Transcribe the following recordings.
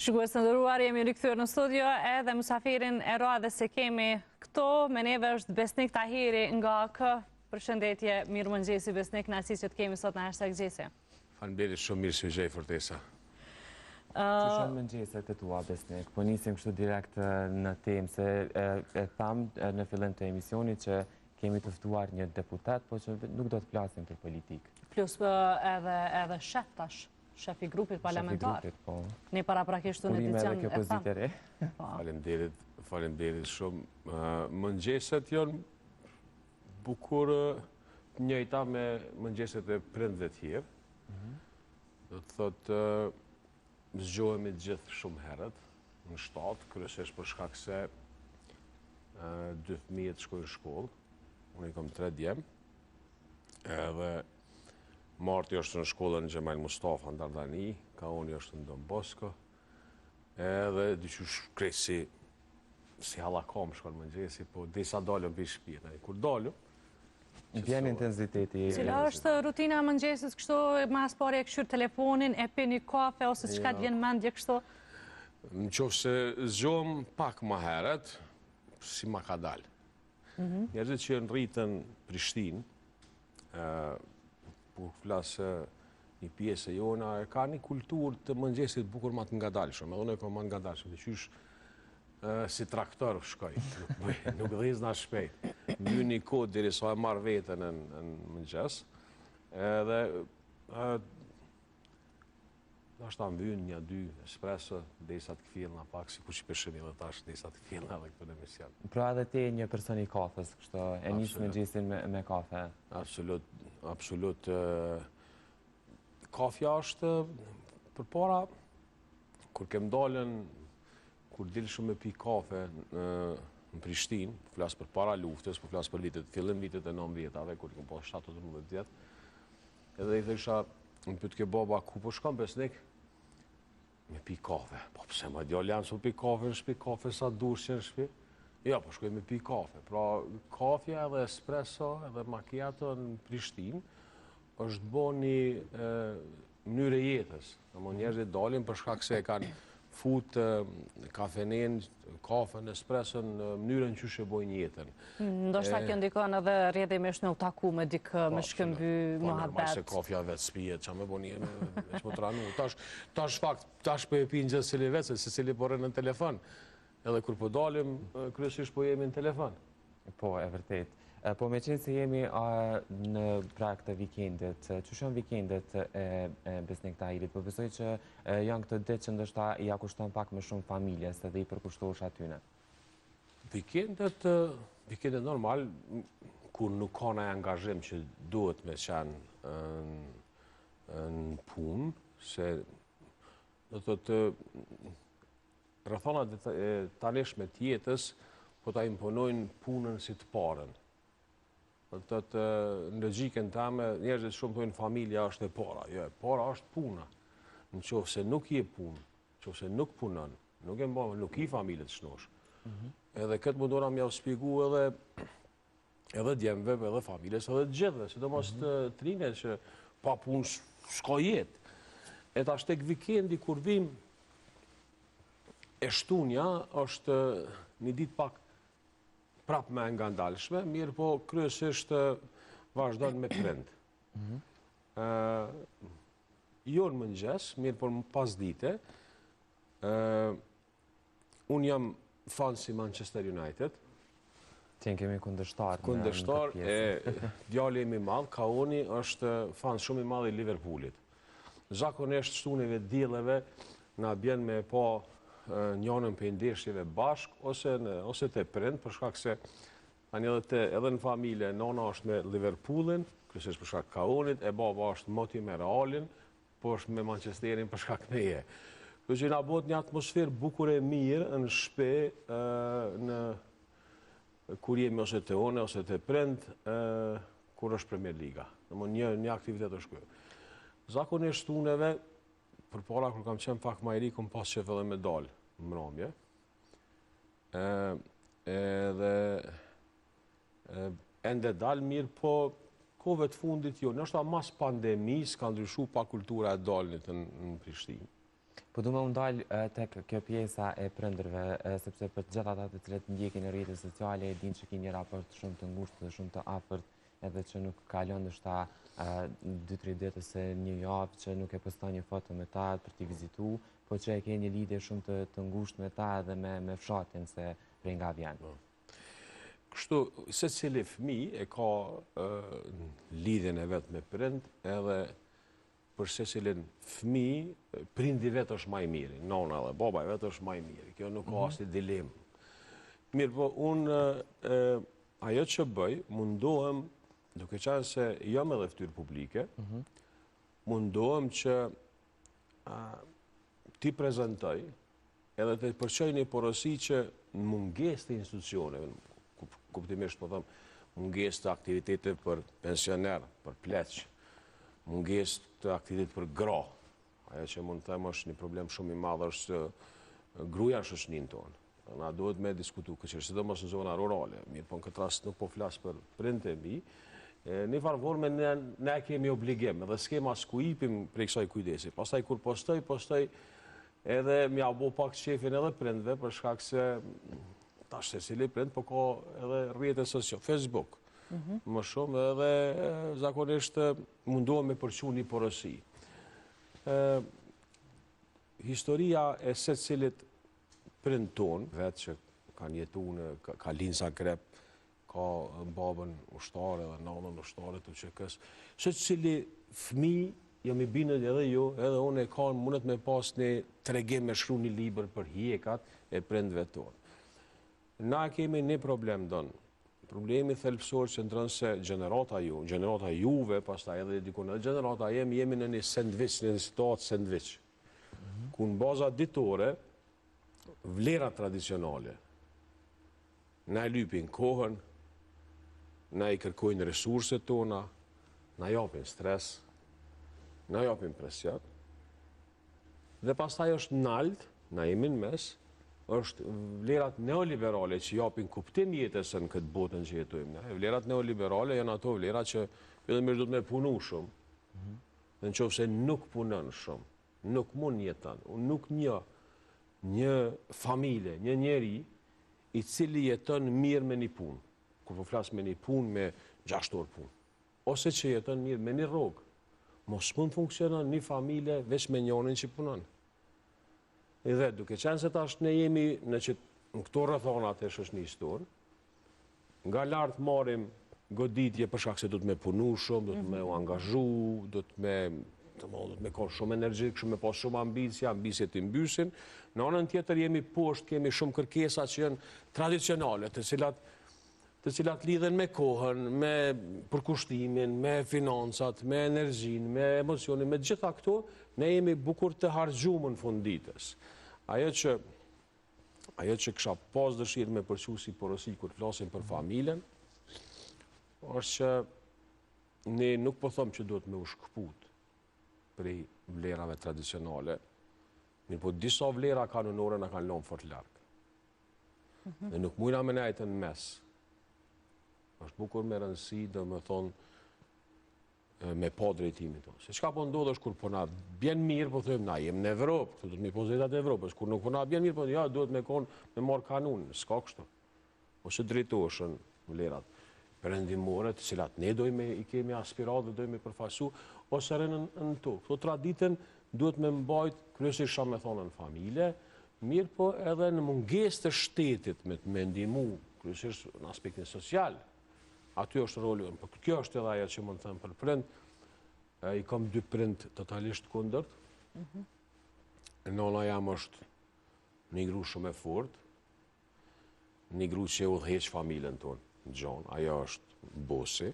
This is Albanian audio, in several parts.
Shikues të nderuar, jemi rikthyer në studio edhe mësafirin e radhës se kemi këto. Me neve është Besnik Tahiri nga K. Përshëndetje, mirëmëngjesi Besnik, kënaqësi që të kemi sot në #Gjese. Faleminderit shumë, mirë se u gjej Fortesa. Që mëngjeset e tua, Besnik? Po nisim kështu direkt në temë, se e tham në fillim të emisionit që kemi të ftuar një deputet, po që nuk do të flasim për politikë. Plus edhe shef tash. Shefi grupit parlamentar. Ne paraprakishtu në edicion e famë. Faleminderit shumë. Mëngjeset janë bukur njëjta me mëngjeset e prindve të tjerë. Do të thotë zgjohemi gjithë shumë herët në shtatë, kryesisht për shkak se dy fëmijët shkojnë në shkollë. Unë kam 3 djemë. Edhe Marti është në shkollën Gjemal Mustafa në Dardani, Kaoni është në Don Bosco, edhe dyqysh krejt si hallakam shkon mëngjesi, po disa dalëm për shtëpi. Kur dalëm, vjen intensiteti. Cila është rutina e mëngjesit kështu, mas pari e këshyr telefonin, e pi një kafe ose çka të vjen mendje kështu? Nëse zgjohem pak më herët, si ma ka dalë. Njerëzit që rritën Prishtinë, por flasë një pjesë e jona, ka një kulturë të mëngjesit bukur ma të ngadalshëm, edhe unë e kam ma ngadalshëm, dhe qysh si traktor shkoj, nuk dhizna shpejt. Mby një kod deri sa e marrë vetën në mëngjes, edhe nashta mbyn 1-2 espresso, derisa të kthjellna pak, sikur që peshëni edhe tash, derisa të kthjellna edhe këtë emision. Pra edhe ti një person i kafes, kështu, e nis mëngjesin me kafe? Absolut. Kafja është përpara, kur kem dalën, kur dil shumë me pi kafe në Prishtinë, po flas përpara luftës, po flas për fillim vitet e 90-ave, kur kem pas 17 vjet. Edhe i thësha, më pyet ke baba ku po shkon Besnik? Me pi kafe. Po pse ma djalë janë su pi kafe në shtëpi, kafe sa dush që në shtëpi? Ja, po shkoj me pi kafe. Pra, kafja edhe espresso edhe macchiato në Prishtinë është bo një mënyrë e jetës. Njerëzit dalin për shkak se e kanë fut kafenin, kafen, espresson në mënyrën që e bojnë jetën. Ndoshta kjo ndikon edhe rrjedhimisht me u taku me dikë, me shkëmby, mohabet. Po, se kafja vetë spijet, qa me bo një veç më tranu. Tash për e pi në gjithë cili vetë, se cili po rënë në telefon. Edhe kur po dalim, kryesisht po jemi në telefon. Po, e vërtet. Po me qenë se jemi në prak të vikendit, që shën vikendet e Besnik Tahirit, po besoj që janë këtë ditë që ndështa i akushton pak më shumë familjes edhe i përkushtosh atyne? Vikendet normal, kur nuk ka në angazhim që duhet me qenë në punë, se do të rrethonat e tanishme të jetës po ta imponojnë punën si të parën. Në logjikën tame, njerëzit shumë thojnë familja është e para. Jo, e para është puna. Në qoftë se nuk je punë, në qoftë se nuk punon, nuk i familje të shnosh. Edhe këtë mundona m'ja u shpjegu edhe djemve, edhe familjes, edhe të gjithve, sidomos të trinet që pa punë s'ka jetë. E tash tek vikendi kur vim, e shtunja është një ditë pak prap me ngandalshme, mirë po kryesisht vazhdojnë me prind. Jo në mëngjes, mirë por më pas dite, unë jam fan si Manchester United. Qenë kemi kundërshtar. Kundërshtar, djali imi madh, Kaoni është fan shumë i madh i Liverpoolit. Zakonisht shtunive dielleve na bjen me pa njënën për ndeshjeve bashk, ose të prind, për shkak se edhe në familje, nona është me Liverpoolin, kryesisht për shkak Kaonit, e baba është moti me Realin, po është me Manchesterin për shkak meje. Kjo që na bot një atmosferë bukur e mirë në shtëpi, kur jemi ose të one, ose të prind, kur është Premier Liga. Një aktivitet është kjo. Zakonisht tuneve, për para, kër kam qenë pak ma i ri, kom pas që edhe me dalë në mramje. Edhe ende dalë mirë, po kove të fundit jo. Nështë mas pandemis ka ndryshu pa kultura e dalnit në Prishtinë. Po du me undalë tek kjo pjesa e prindërve, sepse për të gjithë ata të cilët ndjekin në rrjetet sociale, e din që ki një raport shumë të ngushtë dhe shumë të afërt, edhe që nuk kalon ndoshta 2-3 ditë ose një javë që nuk e poston një foto me ta për t'i vizitu, po që e ke një lidhje shumë të ngushtë me ta edhe me fshatin se prej nga vjen. Kështu, se cili fëmijë e ka lidhjen e vetë me prind, edhe për se cilin fëmijë, prindi vetë është maj miri, nona dhe baba e vetë është maj miri. Kjo nuk ka asnjë dilemë. Mirë, po unë ajo që bëj, mundohem, duke qenë se jam edhe fytyrë publike, mundohem që ti prezentoj edhe të përqoj një porosi që në mungesë të institucioneve, kuptimisht po thëmë, mungesë të aktivitete për pensioner, për pleq, mungesë të aktivitet për gra. Ajo që mund të them është një problem shumë i madh është gruaja në shoqërinë tonë. Na duhet me diskutu këtë çështje, sidomos në zona rurale. Mirë, po në këtë rast nuk po flas për prindët e mi. Në farë forme ne kemi obligim dhe s'kem as ku ipim prej kësaj kujdesi. Pastaj kur postoj edhe m'ja bo pak qefin edhe prindve për shkak se tash secili prind po ka edhe rrjetet sociale, Facebook. Më shumë edhe zakonisht mundohem me përqu një porosi. Historia e se cilit prind ton, vetë që kanë jetu ka linë Zagreb, ka babën ushtare dhe nanën ushtare të QK-s, se cili fëmi, jam i binët edhe ju, edhe unë e kanë mundet me pas një tregim me shkru një libër për hjekat e prindve tonë. Na kemi një problem donë. Problemi thelpsor që ndronë se gjenerata juve, pastaj edhe dikun edhe gjenerata jemi në një sandwich, në një situatë sandwich. Ku në baza ditore, vlera tradicionale, na i lypin kohën, na i kërkojnë resurset tona, na japin stres, na japin presion, dhe pastaj është nalt, na jemi në mes, është vlerat neoliberale që japin kuptim jetës në këtë botën që jetojmë. Vlerat neoliberale janë ato vlerat që fillimisht do të me punu shumë, dhe në qoftë se nuk punën shumë, nuk mund jeton, nuk një familje, një njeri i cili jeton mirë me një punë, kur po flas me një punë me 6 orë punë, ose që jeton mirë me një rrogë, mos mund funksionon një familje veç me njonin që punon. Dhe duke qenë se tash ne jemi në këto rrethonat e shoqërisë tonë, nga lartë marrim goditje për shkak se do të me punu shumë, do të me u angazhu, do të me ka shumë energji, shumë me pas shumë ambicje të mbysin. Në anën tjetër jemi poshtë, kemi shumë kërkesa që janë tradicionale, të cilat lidhen me kohën, me përkushtimin, me financat, me energjin, me emocionin, me gjitha këto, ne jemi bukur të harxhuar në fund ditës. Ajo që kisha pas dëshirë me përqu si porosi kur flasim për familjen, është që ne nuk po thom që duhet me u shkëput prej vlerave tradicionale, mirë po disa vlera kanonore na kanë lënë fort larg. Dhe nuk mujna me nejtë në mes. Është bukur me rëndësi, dhe me thonë, me pa drejtimin tonë. Se çka po ndodh është kur po na bjen mirë, po thojmë na jem në Evropë, këtu do të mi pozitat e Evropës, kur nuk po na bjen mirë, po ja duhet me marr kanunin, s'ka kështu. Ose drejtoheshin vlerat perëndimore, të cilat ne i kemi aspirat dhe dojmë përfasu, ose rënë në tokë. Këto traditën duhet me mbajt kryesisht me thonë në familje, mirë po edhe në mungesë të shtetit me ndihmu, kryesisht në aspektin social. Aty është roli, por kjo është edhe ajo që mund të them për prind. I kam 2 prind totalisht kundërt. Nona jam është një gru shumë e fortë, një gru që udhëheq familjen tonë, Gjon, ajo është bosi,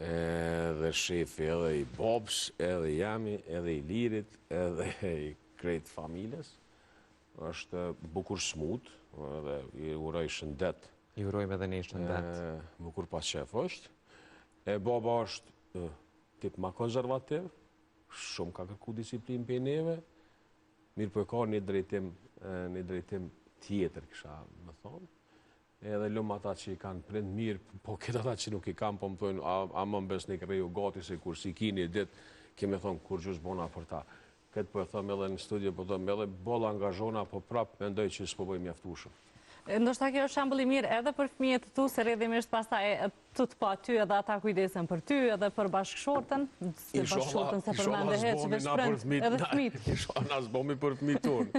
edhe shefi edhe i babs, edhe jami, edhe i lirit, edhe i krejt familjes. Është bukur smut, edhe i uroj shëndet. I urojmë edhe ne shëndet. Bukur pas shef është. Baba është tip ma konservativ, shumë ka kërku disiplin për neve, mirë po e ka një drejtim tjetër, kisha më thonë. Edhe lumë ata që i kanë prind mirë, po këtë ata që nuk i kanë, po më thonë, a më besnik reju gati se kur si kini ditë, kemi thonë kur gjus bona për ta. këtë po e thëmë edhe në studio, po thëmë edhe bolla angazhona, po prapë mendoj që s'po bëj mjaftueshëm. Ndoshta kjo është shembull i mirë edhe për fëmijët e tu, se rrjedhimisht pastaj tu të pa ty edhe ata kujdesen për ty edhe për bashkëshortën, bashkëshortën se përmendet që veçprend edhe fëmijët. Inshallah na zbomi për fëmijët tonë.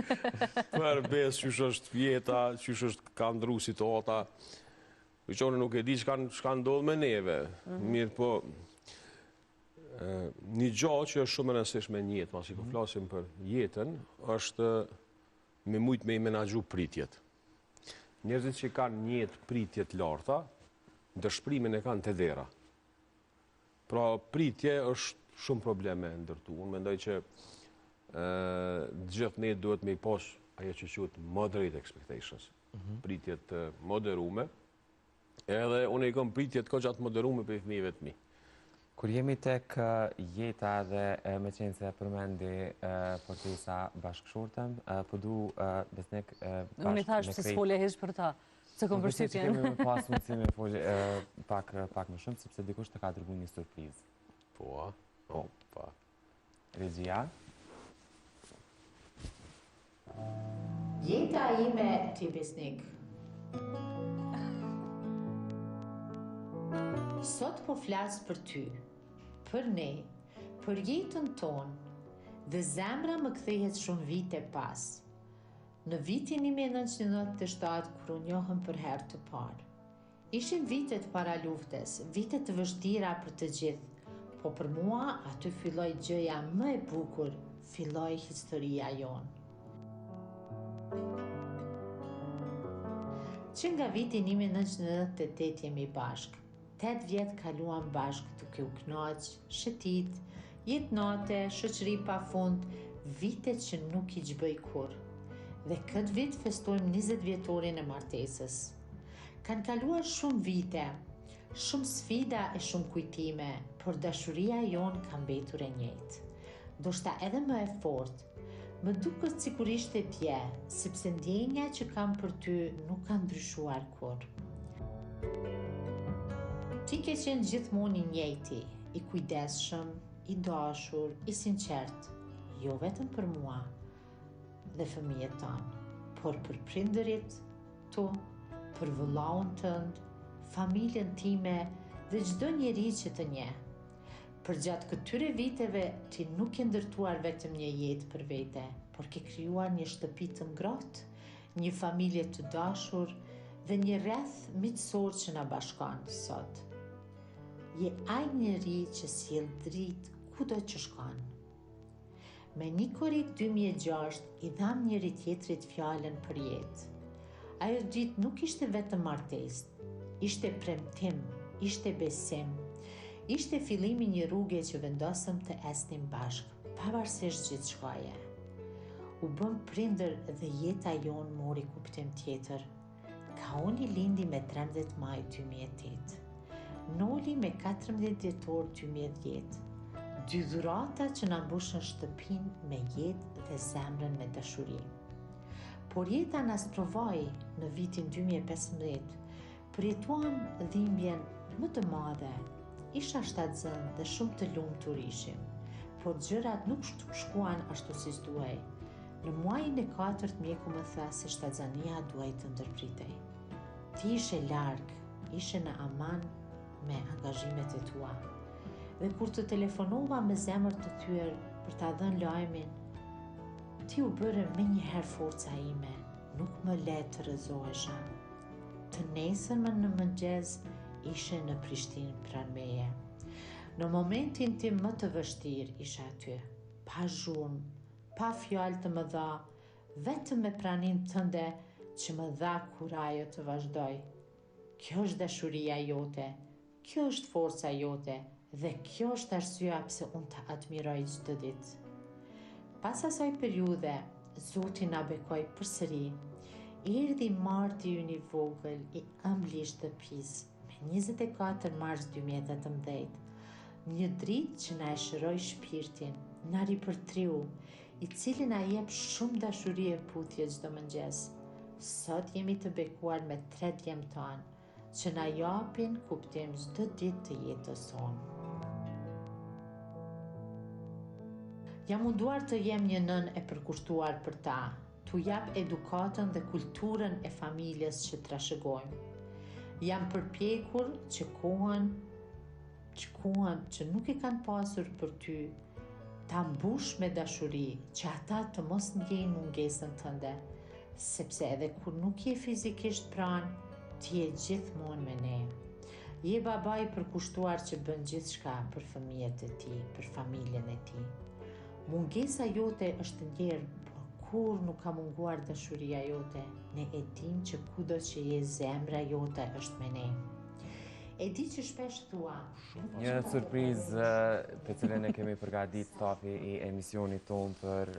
Për besë qysh është jeta, qysh është ka ndru situata. Qone nuk e di çka ndodh me neve. Mirë po, një gjë që është shumë e rëndësishme në jetë, pasi kur flasim për jetën, është me mujt me i menaxhu pritjet. Njerëzit që kanë një jetë pritjet larta, dëshprimin e kanë të dera. Pra pritje është shumë probleme ndërtu. Unë mendoj që gjithë ne duhet me i pas ajo që quhet moderate expectations. Pritjet moderume. Edhe unë i kam pritjet ko gjatë moderume për fëmijëve të mi. Kur jemi tek jeta dhe me qenë se përmendi Fortisa bashkëshortën, po du Besnik unë i thash se s'folje heq për ta, se kom përshtypjen. Kemi pas mundësi me folje pak më shumë, sepse dikush të ka dërguar një surprizë. Po, pa. Regjia? Jeta ime ti Besnik. Sot po flas për ty, për ne, për jetën tonë, dhe zemra më kthehet shumë vite pas. Në vitin 1997, kur u njohëm për herë të parë. Ishin vitet para luftes, vitet të vështira për të gjithë, po për mua aty filloi gjëja më e bukur, filloi historia jonë. Që nga vitin 1998 jemi bashkë. 8 vjetë kaluam bashkë duke u knaq, shëtit, jetë nate, shoqëri pa fund, vite që nuk i gjbëj kur. Dhe këtë vit festojmë 20 vjetorin e martesës. Kanë kaluar shumë vite, shumë sfida e shumë kujtime, por dashuria jonë ka mbetur e njëjtë. Ndoshta edhe më e fortë, më duket sikur ishte dje, sepse ndjenja që kam për ty nuk ka ndryshuar kur. Ti ke qenë gjithmonë i njëjti, i kujdesshëm, i dashur, i sinqert, jo vetëm për mua dhe fëmijët tanë, por për prindërit tu, për vëllaun tënd, familjen time dhe çdo njeri që të njeh. Për gjatë këtyre viteve ti nuk ke ndërtuar vetëm një jetë për vete, por ke krijuar një shtëpi të ngrohtë, një familje të dashur dhe një rreth miqësor që na bashkon sot. Je ai njeri që sjell dritë kudo që shkon. Me një korik 2006 i dham njëri tjetrit fjalën për jetë. Ajo ditë nuk ishte vetëm martesë, ishte premtim, ishte besim, ishte fillimi një rruge që vendosëm të esnim bashkë, pavarësisht gjithçkaje. U bëm prindër dhe jeta jonë mori kuptim tjetër. Kaoni lindi me 13 maj 2008. Noli me 14 dhjetor 2010. 2 dhurata që na mbushën shtëpinë me jetë dhe zemrën me dashuri. Por jeta na sprovoi në vitin 2015. Përjetuam dhimbjen më të madhe. Isha shtatzën dhe shumë të lumtur ishim, por gjërat nuk shkuan ashtu si duhej. Në muajin e 4 mjeku më tha se shtatzania duhej të ndërpritej. Ti ishe larg, ishe në aman me angazhimet e tua. Dhe kur të telefonova me zemër të thyer për ta dhënë lajmin, ti u bëre menjëherë forca ime, nuk më le të rrëzohesha. Të nesërmën në mëngjes ishe në Prishtinë pranë meje. Në momentin tim më të vështirë isha aty, pa zhurmë, pa fjalë të më dha, vetëm me praninë tënde që më dha kurajo të vazhdoj. Kjo është dashuria jote, kjo është forca jote dhe kjo është arsyeja pse unë të admiroj çdo ditë. Pas asaj periudhe, Zoti na bekoi përsëri. Erdhi marti ynë i vogël i ëmbël i shtëpisë me 24 mars 2018. Një dritë që na e shëroi shpirtin, na ripërtriu, i cili na jep shumë dashuri e putje çdo mëngjes. Sot jemi të bekuar me 3 djemt tanë, që na japin kuptim çdo ditë të jetës sonë. Jam munduar të jem një nën e përkushtuar për ta, t'u jap edukatën dhe kulturën e familjes që trashëgojmë. Jam përpjekur që kohën që nuk i kanë pasur për ty, ta mbush me dashuri, që ata të mos ndjejnë mungesën tënde, sepse edhe kur nuk je fizikisht pranë, ti je gjithmonë me ne. Je baba i përkushtuar që bën gjithçka për fëmijët e tij, për familjen e tij. Mungesa jote është ndjerë, por kur nuk ka munguar dashuria jote. Ne e dim që kudo që je, zemra jote është me ne. E di që shpesh thua. Një surprizë të cilën e kemi përgatitur stafi i emisionit tonë për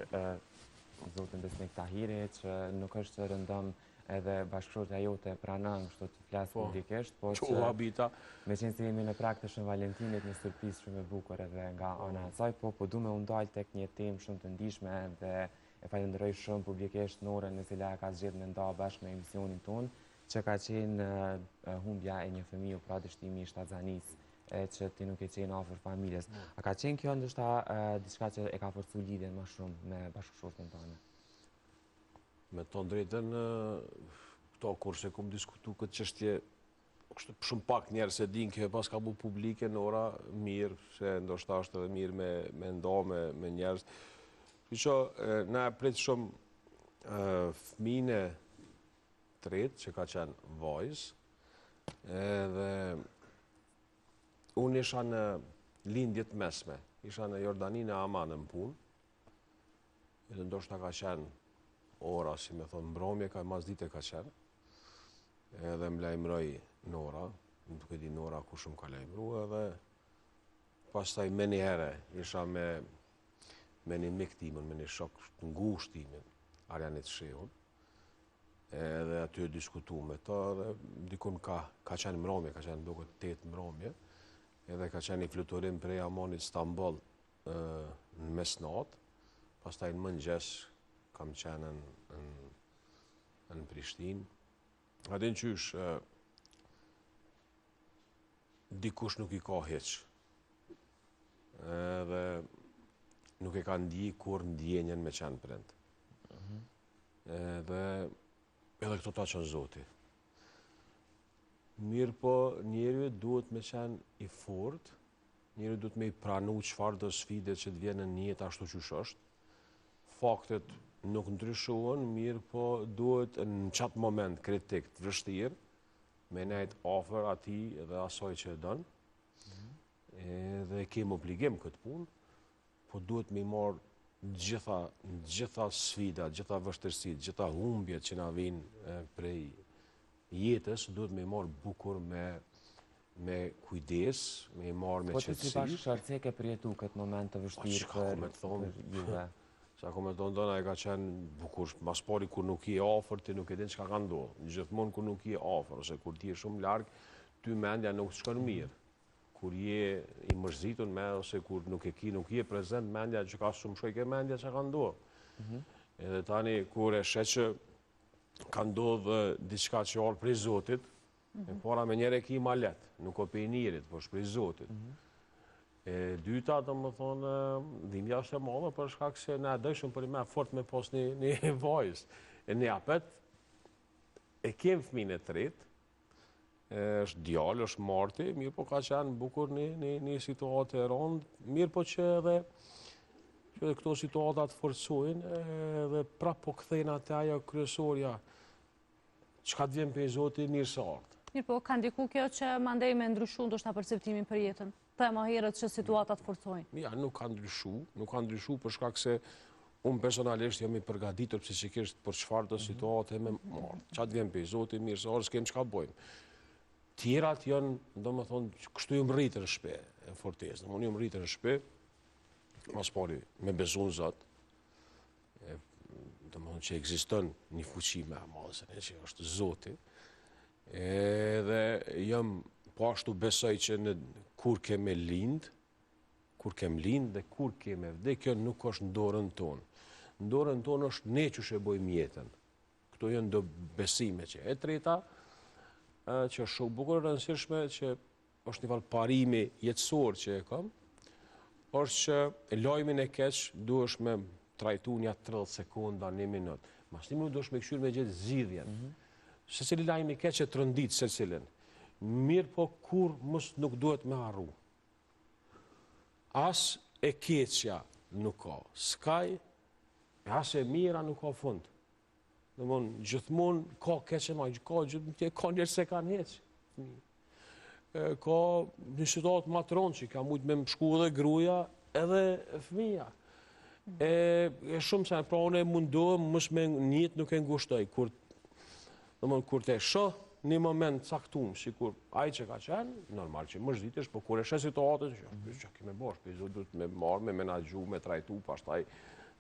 zotin Besnik Tahiri, që nuk është rëndëm edhe bashkëshortja jote pranon, kështu të flas publikisht, po që me qenë se jemi në prag të Shën Valentinit, një surprizë shumë e bukur edhe nga ana e saj, po du me u ndal tek një temë shumë të ndihshme dhe e falenderoj shumë publikisht Norën e cila ka zgjedhur me nda bashkë me emisionin tonë, që ka qenë humbja e një fëmijë pra dështimi i shtatzanisë, që ti nuk e qenë afër familjes. A ka qenë kjo ndoshta diçka që e ka forcuar lidhjen më shumë me bashkëshorten tënde? Me të drejtën, këto kurse kom diskutu këtë çështje, shumë pak njerëz e din kjo pas ka bu publike në ora mirë, se ndoshta është edhe mirë me nda me njerëz. Që na e prit shumë fëmijën e tretë që ka qenë vajzë, edhe unë isha në lindjet mesme, isha në Jordani në Aman në punë, edhe ndoshta ka qenë ora, si me thonë, mbromje, ka mas dite ka qenë, edhe më lajmëroj Nora, nuk e di Nora ku shumë ka lajmëru, edhe pastaj me një herë isha me një mik timin, me një shok të ngusht timin, Arjanit Shehun, edhe aty e diskutu me ta, edhe dikun ka qenë mbromje, ka qenë duke 8 mbromje, edhe ka qenë i fluturim prej Amanit Stamboll në mesnat, pastaj në mëngjes kam qenë në Prishtinë. Adin qysh, dikush nuk i ka heq. Edhe nuk e ka ndji kur ndjenjen me qenë prind. Edhe këto ta qenë Zoti. Mirë po, njeri duhet me qenë i fort, njeri duhet me i pranu çfarë do sfide që të vjenë në jetë ashtu qysh është. Faktet nuk ndryshohen, mirë po duhet në qatë moment kritik të vështirë, me nejt afer ati dhe asoj që e dënë, dhe kemë obligim këtë punë, po duhet me i marë gjitha sfida, gjitha vështërsit, gjitha humbjet që na vinë prej jetës, duhet me i marë bukur me kujdes, me i marë me qëtësi. Po të si bashkëshortë se ke përjetu këtë moment të vështirë për juve? Sa ku me thonë dona e ka qenë bukur, mas pari kur nuk i afër, ti nuk e din çka ka ndodhur. Gjithmonë kur nuk i afër, ose kur ti je shumë larg, ty mendja nuk shkon mirë. Kur je i mërzitur me, ose kur nuk je prezent, mendja që ka shumë shoj ke mendja që ka ndodhur. Edhe tani, kur e shet që ka ndodhur diçka që orë prej Zotit, e para me njëre ki ma letë, nuk o pe i njerit, po shprej Zotit. E dyta, do më thonë, dhimbja është e madhe, për shkak se ne dëshëm për i me fort me pos një vajzë. E një apet, e kem fëmijën e tretë, është djallë, është marti, mirë po ka qenë bukur një situatë e rëndë, mirë po që edhe këto situatat forcojnë, edhe prap po kthejnë atë ajo kryesorja, çka të vjen për Zoti mirë se ardhë. Mirë po, ka ndiku kjo që mandej me ndryshu ndoshta perceptimin për jetën? Të e ma herët që situatat forcojnë? Ja, nuk ka ndryshu për shkak se unë personalisht jam i përgatitur psikikisht për çfarë do situate me marrë. Çfarë vjen për Zoti mirë se ardhë, s'kem çka bojmë. Tjerat janë, do më thonë, kështu ju më rritër në shpe, e fortesë. Unë ju më rritër në shpe, mas pari me besu në Zot, do më thonë që ekziston një fuqi me madhe, që është Zoti, edhe jam po ashtu besoj që kur keme lind dhe kur keme vde, kjo nuk është në dorën tonë. Në dorën tonë është ne që shëbojmë jetën. Këto janë do besime që e treta, që është shumë bukur rëndësishme, që është një valë parimi jetësor që e kam, është që lajmin e keq duhesh me trajtu një 30 sekonda, 1 minutë. Mas 1 minutë duhesh me këshyrë me gjithë zgjidhjen. Se cili lajmi i keq e trondit se cilin. Mirë po kur mos nuk duhet me harru. As e keqja nuk ka skaj, as e mira nuk ka fund. Gjithmonë ka keqe ma, ka njerë se kanë heq. Ka një situatë ma tronë që ka mujtë me më shku edhe gruja edhe fëmija. E shumë se pra unë e mundohem mësh me njët nuk e ngushtoj. Kur të shoh një moment caktum, si kur aj që ka qenë, normal që më zhvitesh, po kur e shë situatës, që kime bosh, për i duhet me marrë, me menagju, me trajtu, pastaj,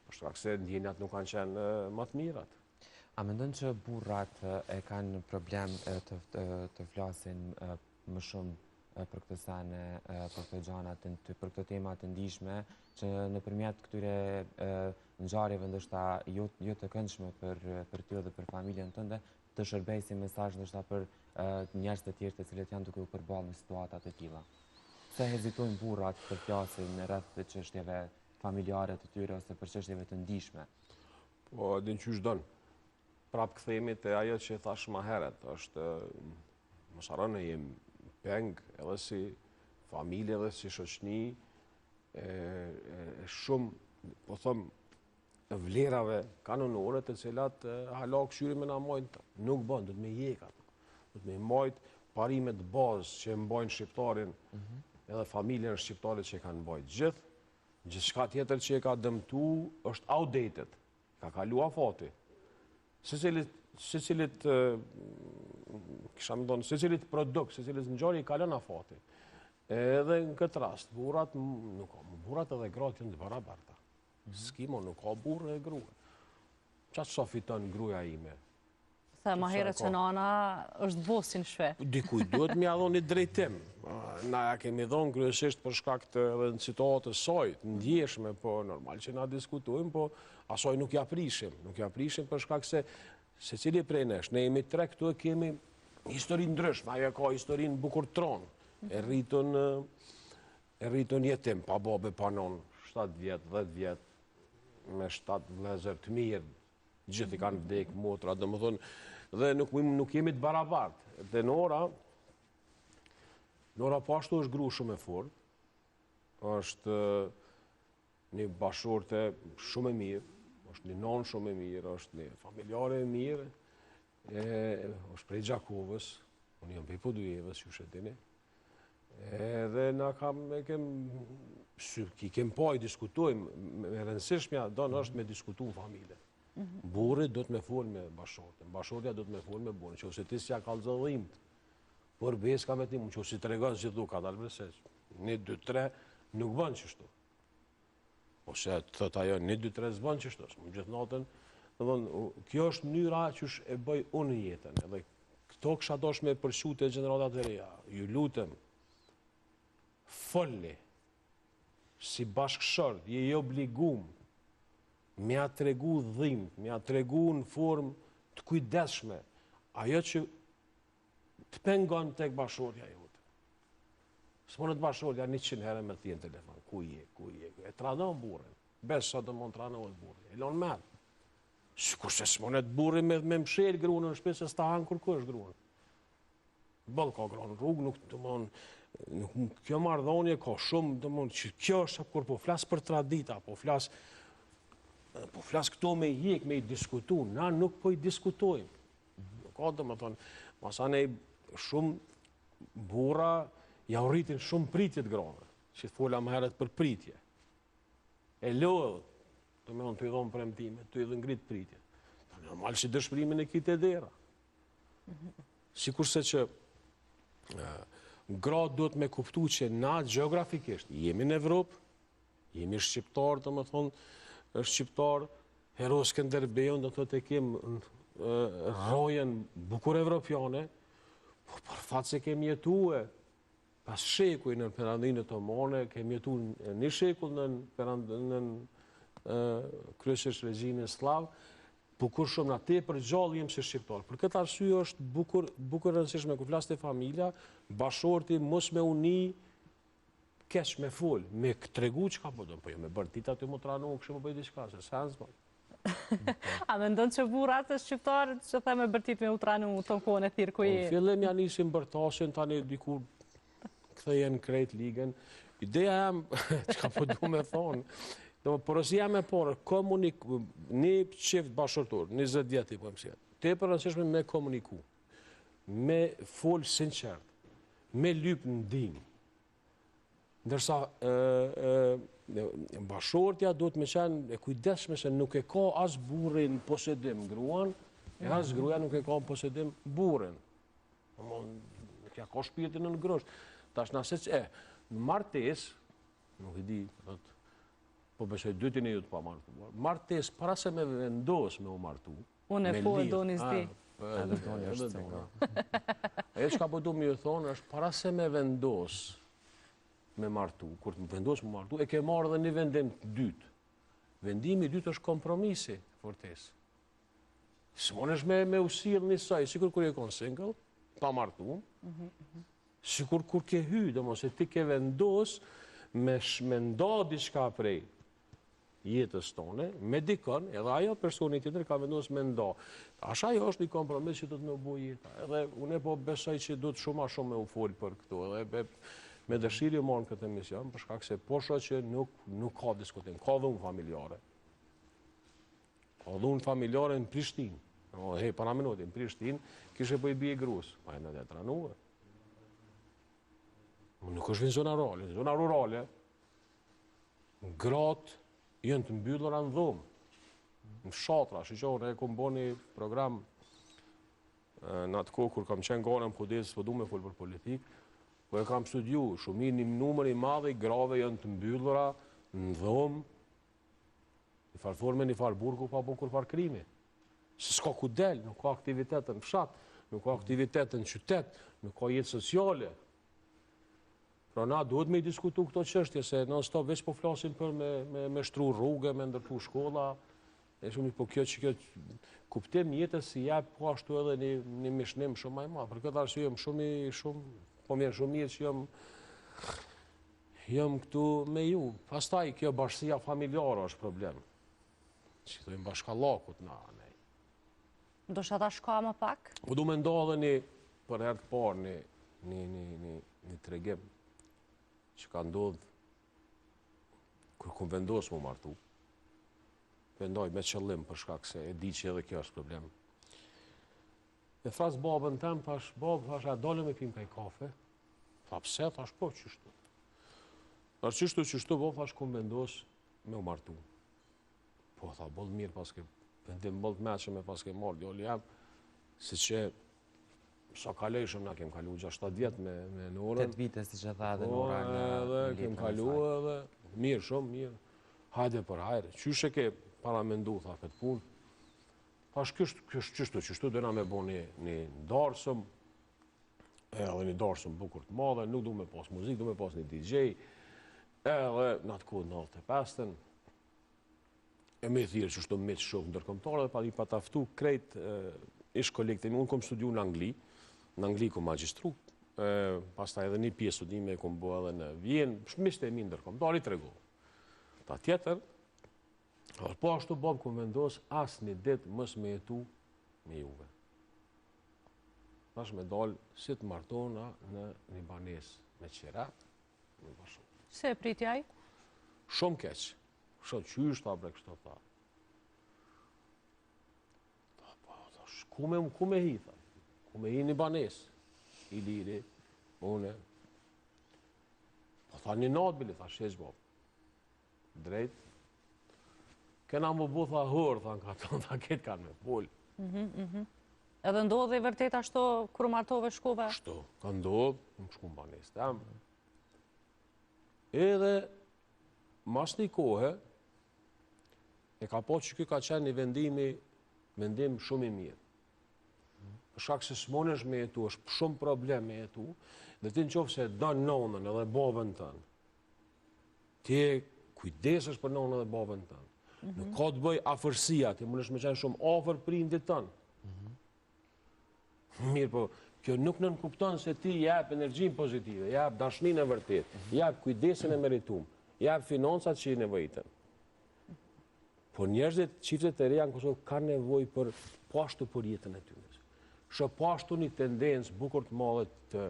përshka këse ndjenjat nuk kanë qenë më të mirat. A mendon që burrat e kanë problem të flasin më shumë për këtë sene, për këtë gjanat, për këtë temat të ndishme, që nëpërmjet këtyre ngjarjeve ndoshta jo të këndshme për ty dhe për familjen tënde, të shërbej si mesazh ndoshta për njerëz të tjerë të cilët janë duke u përballë me situata të tilla. Pse hezitojnë burrat të flasin rreth të çështjeve familjare të tyre ose për çështjeve të ndishme? Po, din qysh don. Prap kthehemi te ajo që thash më herët, është mos harroni jem peng edhe si familje edhe si shoqni shumë, po them, vlerave kanonore të cilat hala këshyri me na mojnë nuk bën, du të me jekat. Du të me mojtë parimet bazë që mbojnë shqiptarin edhe familjen shqiptarit që kanë mbojtë gjithçka tjetër që e ka dëmtu është outdated, ka kalu afati. Secilit produkt, secilit ngjarje i kalon afati. Edhe në këtë rast, burrat edhe gratë janë të barabarta. S'kimo, nuk ka burrë e grua. Qatë sa fiton gruaja ime? Se ma herët që nana është bosin shve. Dikuj duhet me adhon një drejtim. Na ja kemi dhonë kryesisht për shkak të në situatës saj, të ndjeshme, po normal që na diskutojmë, po asaj nuk ja prishim. Nuk ja prishim për shkak se cili prej nesh. Ne jemi 3 këtu e kemi historinë ndryshme. Ajo ka historinë bukur tronë. E rritun jetim, pa babe, pa non, 7 vjetë, 10 vjetë, me 7 vlezër të mirë, gjithë i kanë vdekë, motra, dhe më thonë, dhe nuk jemi të barabartë. Dhe Nora pashtu është gru shumë e fort, është një bashorte shumë e mirë, është një nonë shumë e mirë, është një familjare e mirë, është prej Gjakovës, unë jam prej Podujevës, ju shetini, edhe na kem pa i diskutojmë, me rëndësishmja donë është me diskutu në familje. Burri do të me folë me bashortën, bashortja do të me folë me burrin, që ose ti si ja ka lëzëdhimët, por bes ka me tim, që ose të regon gjithu ka dalë vërseq. 1, 2, 3 nuk bën qështu. Ose të thët ajo, 1, 2, 3 s'bën qështu. Më gjithë natën, kjo është mënyra që e bëj unë jetën. Edhe këto kësha dosh me përshu të gjeneratat e reja. Ju lutem, folli, si bashkëshort, je i obligum, me a tregu dhimt, me a tregu në formë të kujdeshme, ajo që të pengon tek bashortja jote. S'monë të bashortja 100 herë me t'jenë telefon, ku je, e tranon burrin, besa do mund tranon burrin, e lonë merë. Kurse s'monë të burrin me mshel grunë në shpesë, se s'ta hanë kur është grunë. Bëllë ka gronë në rrugë, nuk të mund, kjo marrëdhënie ka shumë, të mund, që kjo është kur po flasë për tradita, po flasë këto me jek, me i diskutu, na nuk po i diskutojmë. Nuk ka të më thonë, masane shumë burra ja u rritin shumë pritjet gronë, që fola më herët për pritje. E lodhë, të me thonë të i dhonë premtime, të i dhe ngritë pritje. Normal që dëshpërimin e kite dera. Sikurse që gratë duhet me kuptu që na geografikisht jemi në Evropë, jemi shqiptarë, të më thonë, shqiptar, Hero Skënderbeun, do të të kemë rojen bukur evropiane, po për fatë se kemi jetu pas shekuj në Perandinën Otomane, kemi jetu një shekull në kryesisht regjimin slav, bukur shumë na te për gjallë jem si shqiptar. Për këtë arsye është bukur rëndësishme, kur flas te familja, bashorti mos me uni keq me fol, me tregu çka po do, po jo me bërë ditë aty më tranu, kështu më bëj diçka, se sans po. A mendon që burrat e shqiptarët që the me bërtit me utranu ton kohën e thirr ku Në je? fillim ja nisim bërtasin, tani diku kthejen krejt ligën. Ideja jam, çka po du me thonë, porosia me porë, një qift bashkërtor, 20 vjet i po mësjet. Te për rëndësishme me komuniku, me fol sinqert, me lyp në ndinj. Ndërsa bashkërtja do të me qenë e kujdesshme se nuk e ka as burrin posedim gruan, e as gruaja nuk e ka posedim burrin. Nuk ja ka shpirtin në grosht. Tash na se që në martes, nuk i di, po besoj dytin e ju të pa martuar. Martes, para se me vendos me u martu. Unë e po e doni s'di. Edhe doni është single. E çka po du me ju thonë është para se me vendos me martu, kur të vendos me martu, e ke marrë edhe një vendim të dytë. Vendimi i dytë është kompromisi, fortes. S'monesh me usill një saj, sikur kur je kon single, pa martu, sikur kur ke hy, domos se ti ke vendos me nda diçka prej jetës tone, me dikon, edhe ajo personi tjetër ka vendos me nda. Asha ajo është një kompromis që do të më bu jeta. Edhe unë po besoj që do të shumë a shumë me u folë për këto. Edhe me dëshirë ju marrën këtë emision, për shkak se po shoh që nuk ka diskutim. Ka dhunë familjare. Ka dhunë familjare në Prishtinë. Hej, para minutin, në Prishtinë, kishe po i bie grus. Pa e në dhe tranuë. Nuk është në zona rurale. Në zona rurale, gratë jënë të mbyllura në dhomë. Në fshatra, shiqore, e kom bo një program në atë kohë, kur kam qenë gane në podesë, po du me folë për politikë, po e kam studiu, shumë një numër i madhe i grave jënë të mbyllura në dhomë, një farë forme, një farë burgu, pa bu kur farë krimi. Se s'ka ku del, nuk ka aktivitet në fshat, nuk ka aktivitet në qytet, nuk ka jetë sociale. Pra na duhet me i diskutu këto qështje, se non stop veç po flasin për me shtru rrugë, me ndërtu shkolla, e shumë po kjo që kjo kuptim jetës si jep po ashtu edhe një mishnim shumë maj ma. Për këtë arsye jam shumë, po mirë shumë mirë që jam këtu me ju. Pastaj kjo bashkësia familjare është problem. Që thujmë bashkallakut na. Do shata shka më pak? Po du me nda edhe për herë të parë një tregim që ka ndodhë kër kom vendosë mu martu. Vendoj me qëllim për shkak se e di që edhe kjo është problem. E thasë babën tem, thash, a dole me pim kaj kafe? Tha, pse? Thash, po, qështu. Thash, qështu, babë, thash, kom vendosë me u martu. Po, tha, bollë mirë paske vendim bollë të meqëm e paske marrë, djoli jam, si që sa kalejshëm na kem kalu 6-7 vjetë me në orën. 8 vite, si që tha dhe në ora në edhe kem kalu edhe, mirë, shumë mirë. Hajde për hajre, qyshe ke para me ndu, tha, këtë punë. Thash, qështu, dëna me bo një darsëm, edhe një darsëm bukur të madhe, nuk du me pas muzikë, du me pas një DJ, edhe në atë kohë 95-ën, e me thirë që shto me që shokë ndërkombëtare, dhe pa taftu krejt ish kolektiv. Unë kom studiu në Angli kom magjistru, pasta edhe një pjesë studime kom bo edhe në Vjenë, shmisht e mi ndërkombëtare i tregu. Ta tjetër, po ashtu bob kom vendos as një ditë mës me jetu me juve. Tash me dalë si të martona në një banesë me qira, në bashkë. Se e pritjaj? Shumë keqë. Shumë qysh ta bre kështë ta. Ku me hi, tha. Ku me hi një banes. I liri, une. Po tha një natë bili, tha sheq bob. Drejt. Kena më bu, tha hërë, tha në katon, tha ketë kanë me pol. Edhe ndodhe i vërtet ashtu kër martove shkove? Ashtu, ka ndodhë, më shku në banes tem. Edhe mas një kohë, e ka po që kjo ka qenë një vendim shumë i mirë. Për shkak se s'monesh me jetu, është shumë problem me jetu, dhe ti në qofë se do nonën edhe babën tënë, ti e kujdesesh për nonën edhe babën tënë. Nuk ka të bëj afërsia, ti mundesh me qenë shumë afër prindit tënë. Mirë po, Kjo nuk nënkupton se ti jep energjinë pozitive, jep dashninë e vërtet, jep kujdesin e meritum, jep financat që i nevojitën. Po njerëzit, çiftet e reja në Kosovë kanë nevojë për pashtu për jetën e tyre. Shë pashtu një tendencë bukur të madhe të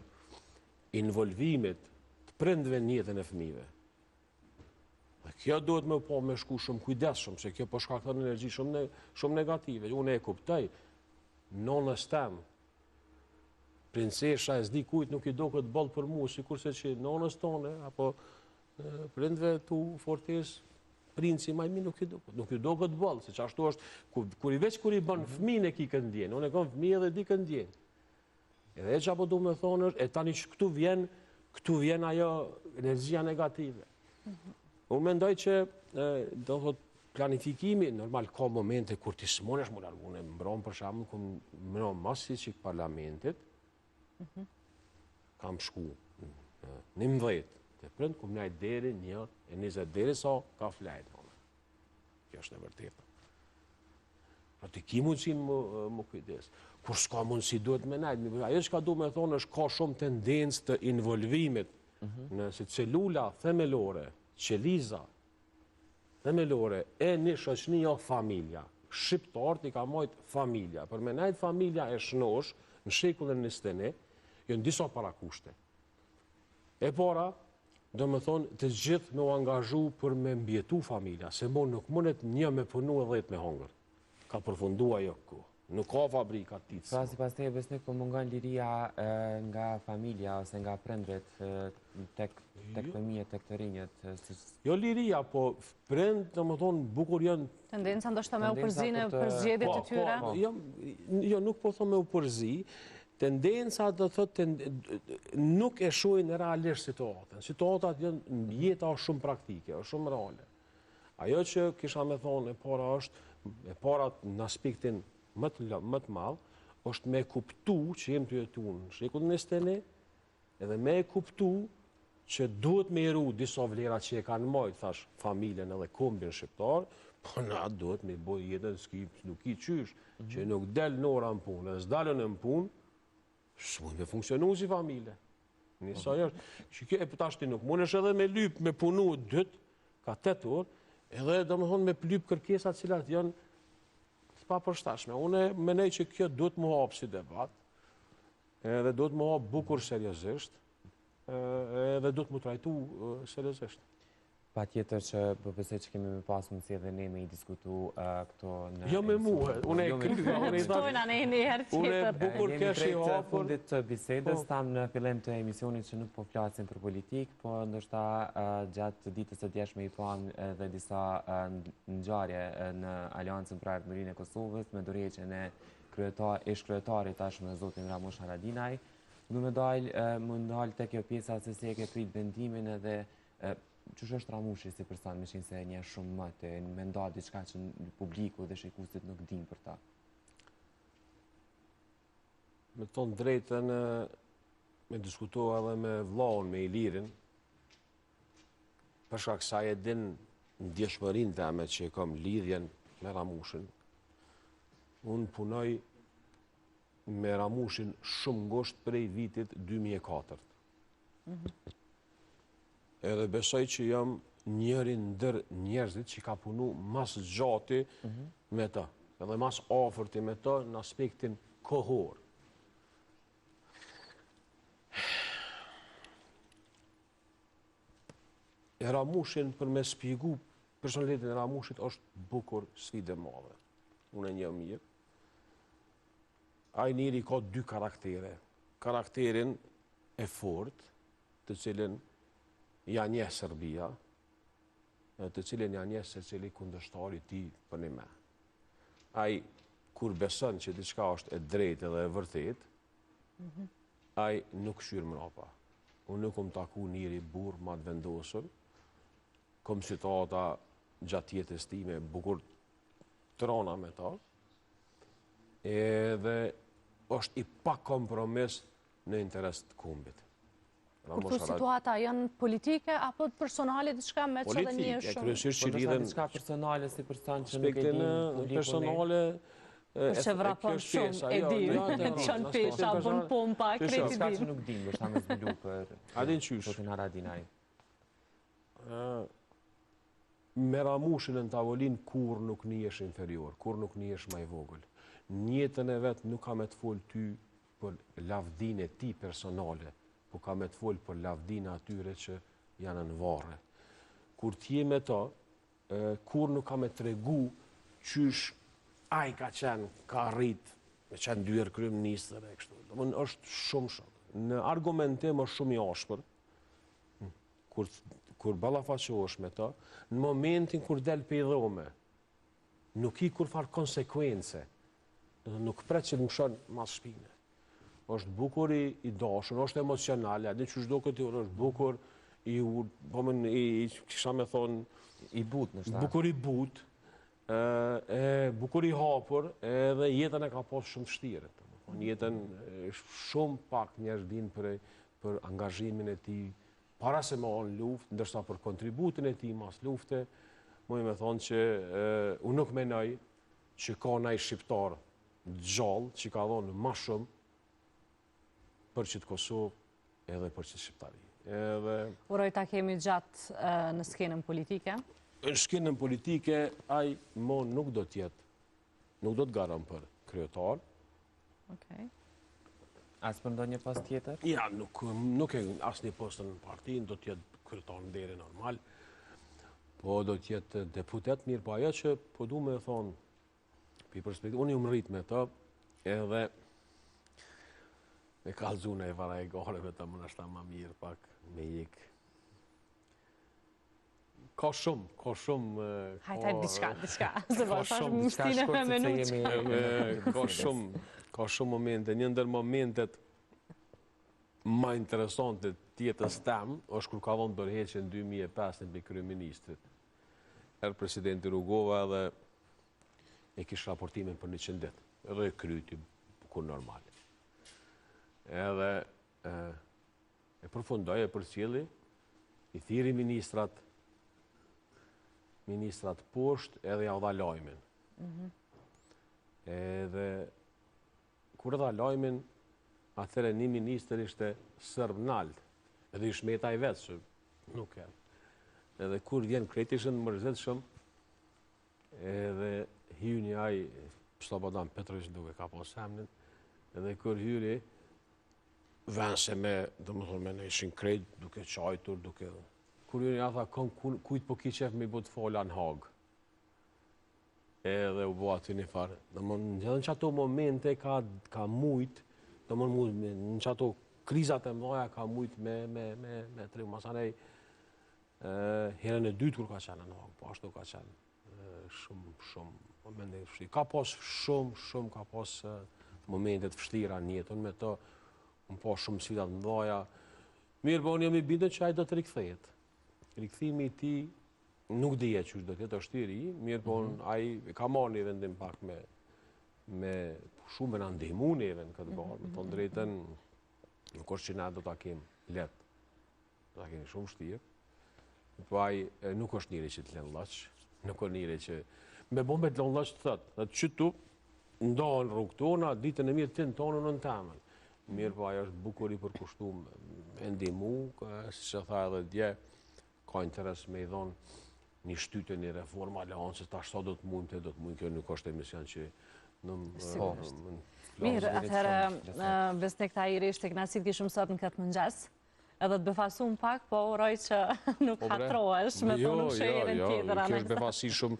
involvimit të prindve në jetën e fëmijëve. Dhe kjo duhet me po me shku shumë kujdesshëm, se kjo po shkakton energji shumë negative. Unë e kuptoj, nonës tem, princesha e s'di kujt nuk i do këtë boll për mu, sikurse që nonës tone, apo prindve tu Fortes, princi majmi nuk i do këtë boll, se që ashtu është, kur i bën fëmijën e ki këndjen, unë e kam fëmijë dhe di këndjen. Edhe e që apo du me thonë është, e tani që këtu vjen ajo energjia negative. Unë mendoj që, do thot, planifikimi, normal, ka momente kur ti s'monesh më largu, unë mbron për shamë, ku mbron masi që i parlamentit, kam shku 11, të prënd, ku mnajt deri 1 e 20 deri sa ka flajt. Kjo është e vërtetë. Pra ti ki mundësi më kujdes. Kur s'ka mundësi duhet me najt. Ajo që ka du me thonë është ka shumë tendencë të involvimit nëse celula themelore, qeliza themelore e një shoqni jo familja. Shqiptarët i ka mojt familja. Për me najt familja e shnosh në shekullin 21, jënë disa parakushte. E para, do me thonë të gjithë me u angazhu për me mbjetu familja, se mo nuk mundet një me punu e 10 me hongër. Ka përfundua jo ku. Nuk ka fabrika ticë. Pra si pas te e besnik po mungon liria nga familja ose nga prindrit tek fëmijët, tek të rinjët. Jo liria, po prind, do me thonë, bukur janë... Tendenca ndoshta me u përzi në përzgjedhjet e tyre? Jo, nuk po thonë me u përzi. Tendenca do thotë nuk e shohin realisht situatën. Situatat janë jeta është shumë praktike, është shumë reale. Ajo që kisha me thonë e para në aspektin më të madh, është me kuptu që jem të jetu në shekullin 21, edhe me kuptu që duhet me eru disa vlera që e kanë mojt, thash, familjen edhe kombin shqiptar, po na duhet me boj jetën nuk i qysh, që nuk del në ora në punë, edhe s'dalën në punë, s'mund me funksionu si familje. Njësa është, që kjo e pëtashti nuk mund është edhe me lyp, me punu 2, ka 8 orë, edhe do me thonë me lyp kërkesat cilat janë s'pa përshtatshme. Une menej që kjo duhet më hapë si debat, edhe duhet më hapë bukur seriozisht, edhe duhet më trajtu seriozisht. Pa tjetër që përpesej që kemi me pas mundësi edhe ne me i diskutu këto në... Jo me muhe, unë e kryva, unë e Shtojna në një herë tjetër. Unë e bukur kesh i hapur. Fundit të bisedës, tam në fillim të emisionit që nuk po flasin për politik, po ndërshta gjatë ditës së djeshme i pan edhe disa ngjarje në Aleancën për Ardhmërinë e Kosovës, me dorëheqjen e ish-kryetarit tashmë zotin Ramush Haradinaj. Du me dalë tek kjo pjesa se si e ke prit vendimin edhe qësh është Ramushi si person, me qenë se një shumë më të me nda diçka që në publiku dhe shikusit nuk din për ta? Me tonë drejtën, me diskutoha edhe me vllaun, me Ilirin, për shkak sa e din në djeshmërinë teme që kam lidhjen me Ramushin. Unë punoj me Ramushin shumë ngosht prej vitit 2004. Edhe besoj që jam njëri ndër njerëzit që ka punu mas gjati me ta, edhe mas afërti me ta në aspektin kohor. E Ramushin, për me spjegu, personalitetin e Ramushit është bukur sfide madhe. Unë e një mirë. Ai njëri ka 2 karaktere. Karakterin e fort, të cilin janë një Serbia, të cilin janë një se cili kundështari ti për një me. Ai, kur beson që diçka është e drejtë dhe e vërtet, ai nuk shyrë mrapa. Unë nuk kom taku njëri burr ma të vendosur, kom situata gjatë jetës time bukur të rana me ta, edhe është i pa kompromis në interes të kombit. Kur të situata janë politike, apo personale diçka me që dhe një shumë? Kryesisht që lidhen... diçka personale si person që nuk e din personale, Për që vrapon shumë, e di, qënë pesha, bën pompa, kreti Ska që din. nuk din, është ta me zbulu për Adin qysh? Zotin Haradinaj. Me Ramushin në tavolin kur nuk njesh inferior, kur nuk njesh ma i vogël. Njetën e vetë nuk ka me të folë ty për lavdin e ti personale, po ka me të folë për lavdin e atyre që janë në varre. Kur t'je me ta, kur nuk ka me të regu qysh ai ka qenë, ka rrit, me qenë dyer kryeministër e kështu. Domthon është shumë shumë. Në argumentim është shumë i ashpër, kur ballafaqohesh me ta, në momentin kur del pe i dhome, nuk i kur farë konsekuence, nuk pret që të mshon mas shpine. Është bukur i dashur, është emocional, a di çu çdo këtë është bukur i kisha me thonë I but në shtarë. bukur i but, bukur i hapur, edhe jetën e ka pas shumë vështirë. Jetën shumë pak njerëz din për angazhimin e tij para se me on luftë, ndërsa për kontributin e tij mas lufte, muj me thonë që unë nuk menoj që ka ndaj shqiptar gjallë që ka dhonë më shumë për qëtë Kosovë edhe për qëtë Shqiptari. Uroj ta kemi gjatë në skenën politike. Në skenën politike, ai mon nuk do tjetë, nuk do të garan për kryetar. As për ndonjë post tjetër? Ja, nuk e asë një postën në partinë, do tjetë kryetar në deri normal, po do tjetë deputet mirë, po ajo që po du me thonë, për perspektivë, unë ju më rritë me të, edhe me kalzune e vara e gareve të më nështë ta ma mirë pak me jikë. Ka shumë... Hajtaj, diçka, se ka po thash shumë, mështine me menuqë. Ka shumë momente, një ndër momentet ma interesante tjetës tem, është kur ka dhonë dorëheqje në 2005 në kryeministrit. Erë presidenti Rugova edhe e kishë raportimin për 100 ditë, edhe e kryti kur normal. Edhe e përfundoj, e përcjeli, i thiri ministrat poshtë edhe ja dha lajmin. Edhe kur dha lajmin, atëre një minister ishte sërb nalt, edhe i shmeta i vetë, që nuk e. Edhe kur vjen kreti ishën mërzet shumë, edhe hyni aj, Slobodan Petrović duke ka po semnin, edhe kur hyri, vense me, dhe më thonë, me në ishin krejt, duke qajtur, duke... Kur hyri, a tha, kujt po ki qef me i bot fola në Hagë. Edhe u bo aty një farë. Në që ato momente ka mujt, në që ato krizat e mdoja ka mujt me tri. Masanej, herën e dytë kur ka qenë në Hagë, po ashtu ka qenë shumë momente vështirë. Ka pas shumë ka pas momentet vështira në jetën me të, unë po shumë sfidat mdoja. Mirë, po unë jam i bindën që ajë do të rikthejet. Rikthimi i ti nuk dije që do tjetë është i ri, mirë po ai ka marrë një vendim pak me shumë me në ndihmu neve në këtë barë, me të drejten, nuk është që na do të kemë letë, do të kemi shumë shtirë, po ai nuk është njëri që të lenë lëqë, nuk është njëri që me bombe të lenë lëqë të thëtë, dhe që tu ndonë rrugë tona, ditën e mirë të në tonë në temën. Mirë po ajo është bukur i përkushtu me ndihmu, si që tha edhe dje, ka interes me i dhonë një shtyte një reforma aleancës, ta shto do të mund, kjo nuk është emision që në... Mirë, atëherë Besnik Tahiri ishte kënaqësi të kishim sot në këtë mëngjes, edhe të befasum pak, po uroj që nuk hatrohesh me të nuk shërën tjetër. Kjo është befasi shumë,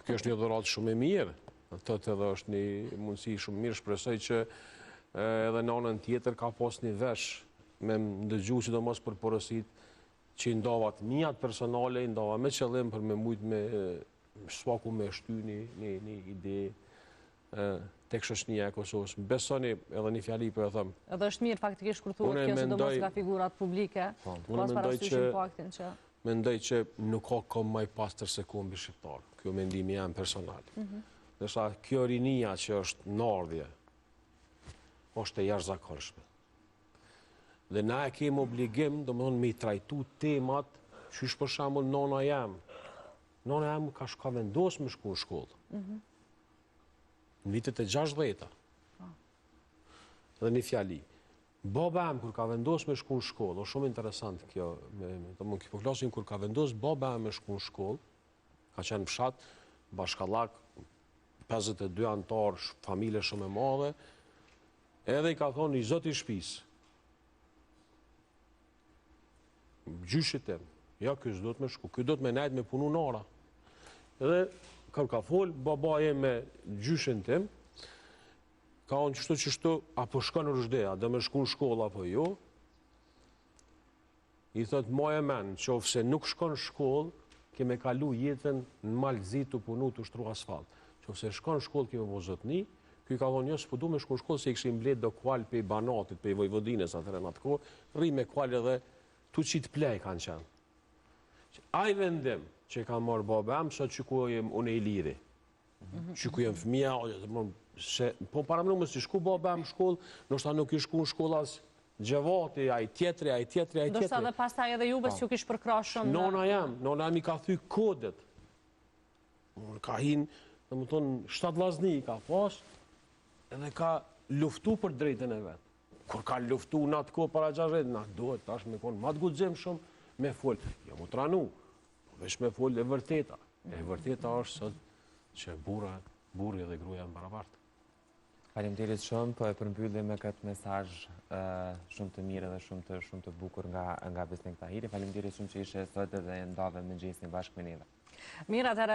kjo është një dhuratë shumë e mirë, të edhe është një mundësi shumë mirë, shpresoj që edhe nënën tjetër ka pas një vesh me ndëgju që do mos për porosit që i ndavat mijat personale, i ndava me qëllim për me mujt me sfaku me shty një ide tek shoqënia e Kosovës. Besoni edhe një fjali për e thëmë. Edhe është mirë faktikisht kur thuhet kjo sidomos nga figurat publike, pas parasysh impaktin që... Mendoj që nuk ka kom maj pastër se ku mbi shqiptar. Kjo mendimi jam personal. Nërsa kjo rinia që është në ardhje, është e jashtëzakonshme. Dhe na e kemë obligim, do më thonë, me i trajtu temat, që ishë për shambull nona jam. Nona jam ka vendosë me shku në shkollë. në vitet e 60-ta. Dhe një fjali. Baba em, kur ka vendos me shku në shkollë, o shumë interesant kjo, po flasim kur ka vendos baba em me shku në shkollë, ka qenë fshat, bashkallak, 52 antar, familje shumë e madhe, edhe i ka thonë i zoti i shtëpisë, gjyshit tim, ja ky s'do të me shku, ky do të me nejt me punu nara. Edhe kër ka fol, babaje me gjyshin tim, ka onë qështu, apo shkon në rëshdeja, dhe me shku në shkollë apo jo, i thot, moje men, qofë se nuk shkon në shkollë, keme kalu jetën në malëzit të punu të shtru asfalt. Qofë se shkon në shkollë, keme po zotni, ky ka thonë, jo, s'po du me shku në shkollë, se i këshim mbledh do kual pe banatit, pe Vojvodinës, atër e në atë kohë, rri me kual edhe tu qitë plej kanë qenë. Aj vendim që ka marrë baba em, sot që ku jem unë e i liri. Që ku jem fëmija, po para më si shku baba em shkollë, nështë nuk i shku në shkollë as gjevati, aj tjetri. Ndoshta dhe pastaj edhe juve që kish përkra shumë. Nona jam i ka thy kodet. Ka hin, dhe më thonë, 7 vllazni i ka pas, edhe ka luftu për drejtën e vetë. Kur ka luftu në atë kohë para 60, na duhet tash me konë matë guxim shumë me fol. Jo mu tranu, veç me fol e vërteta. E vërteta është sot që burri dhe gruaja në barabartë. Faleminderit shumë, po e përmbyllim me këtë mesazh shumë të mirë dhe shumë të bukur nga Besnik Tahiri. Faleminderit shumë që ishe sot edhe ndave mëngjesin bashkë me neve. Mirë, atëherë